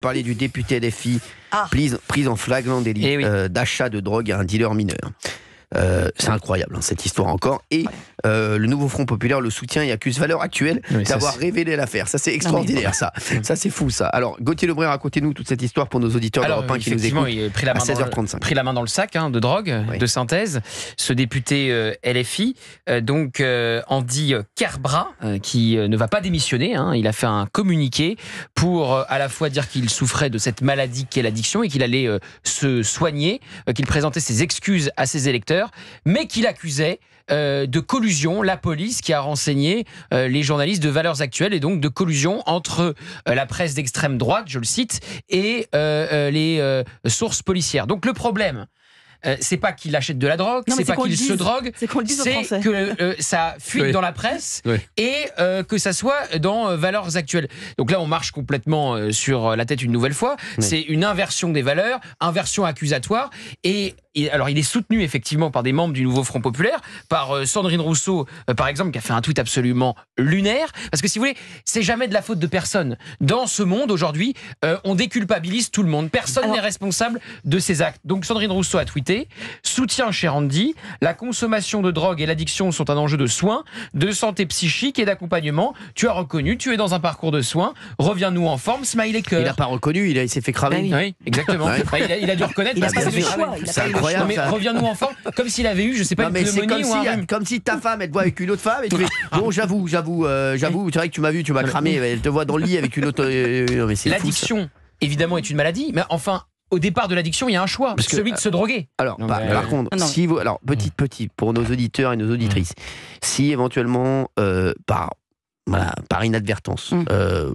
Parler du député LFI Ah. pris en flagrant délit Eh oui. d'achat de drogue à un dealer mineur. C'est incroyable, hein, cette histoire encore. Et le nouveau Front Populaire le soutient et accuse Valeurs Actuelles d'avoir révélé l'affaire. Ça, c'est extraordinaire, ça. Ça, c'est fou, ça. Alors, Gauthier Lebray, racontez-nous toute cette histoire pour nos auditeurs d'Europe 1 qui nous écoutent. Il a pris à 16h35. pris la main dans le sac de drogue, de synthèse. Ce député LFI, Andy Kerbrat, qui ne va pas démissionner. Il a fait un communiqué pour à la fois dire qu'il souffrait de cette maladie qu'est l'addiction et qu'il allait se soigner, qu'il présentait ses excuses à ses électeurs, mais qu'il accusait de collusion, la police qui a renseigné les journalistes de Valeurs Actuelles, et donc de collusion entre la presse d'extrême droite, je le cite, et les sources policières. Donc le problème, c'est pas qu'il achète de la drogue, c'est pas qu'il se drogue, c'est que ça fuite dans la presse et que ça soit dans Valeurs Actuelles. Donc là, on marche complètement sur la tête une nouvelle fois. C'est une inversion des valeurs, inversion accusatoire. Et alors, il est soutenu effectivement par des membres du nouveau Front Populaire, par Sandrine Rousseau, par exemple, qui a fait un tweet absolument lunaire. Parce que si vous voulez, c'est jamais de la faute de personne. Dans ce monde, aujourd'hui, on déculpabilise tout le monde. Personne n'est responsable de ses actes. Donc Sandrine Rousseau a tweeté: soutien cher Andy, la consommation de drogue et l'addiction sont un enjeu de soins, de santé psychique et d'accompagnement. Tu as reconnu, tu es dans un parcours de soins. Reviens-nous en forme, smiley cœur. Il n'a pas reconnu, il s'est fait cramer. Oui, exactement. Il a dû reconnaître. Il a pas fait le choix. C'est incroyable. Non, mais reviens-nous en forme, comme s'il avait eu, je sais pas, une pneumonie ou un rhume. Comme si ta femme, elle te voit avec une autre femme et tu fais bon, j'avoue, c'est vrai que tu m'as vu, tu m'as cramé, elle te voit dans le lit avec une autre. L'addiction, évidemment, est une maladie, mais enfin, au départ de l'addiction, il y a un choix, celui de se droguer. Alors, par contre, si vous, alors petit, pour nos auditeurs et nos auditrices, si éventuellement par inadvertance,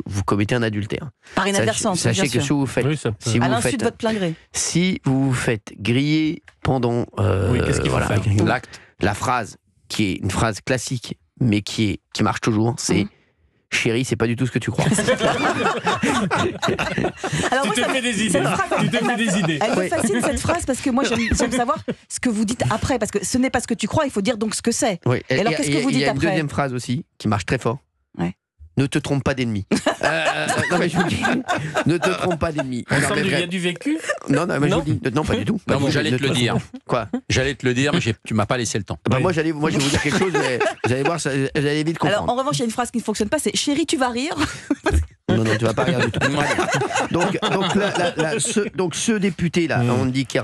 vous commettez un adultère. Par inadvertance, sachez que si vous faites, à l'insu de votre plein gré. Si vous vous faites griller pendant qu'est-ce qu'il faut faire ? l'acte, la phrase qui est une phrase classique, mais qui marche toujours, c'est chérie, c'est pas du tout ce que tu crois. Alors tu te fais des idées. Elle me fascine cette phrase parce que moi j'aime savoir ce que vous dites après, parce que ce n'est pas ce que tu crois, il faut dire donc ce que c'est. Oui. Et alors qu'est-ce que vous dites après ? Il y a une deuxième phrase aussi qui marche très fort. Ne te trompe pas d'ennemi. Non, mais je vous dis, ne te trompe pas d'ennemi. Il y a du vécu ? Non, mais je vous dis, non, pas du tout. Non, j'allais te le dire. Quoi ? J'allais te le dire, mais tu m'as pas laissé le temps. Moi, je vais vous dire quelque chose, vous allez voir, vous allez vite comprendre. Alors, en revanche, il y a une phrase qui ne fonctionne pas, c'est chérie, tu vas rire. Non, tu vas pas rire du tout. Donc ce député-là, Andy Kerbrat,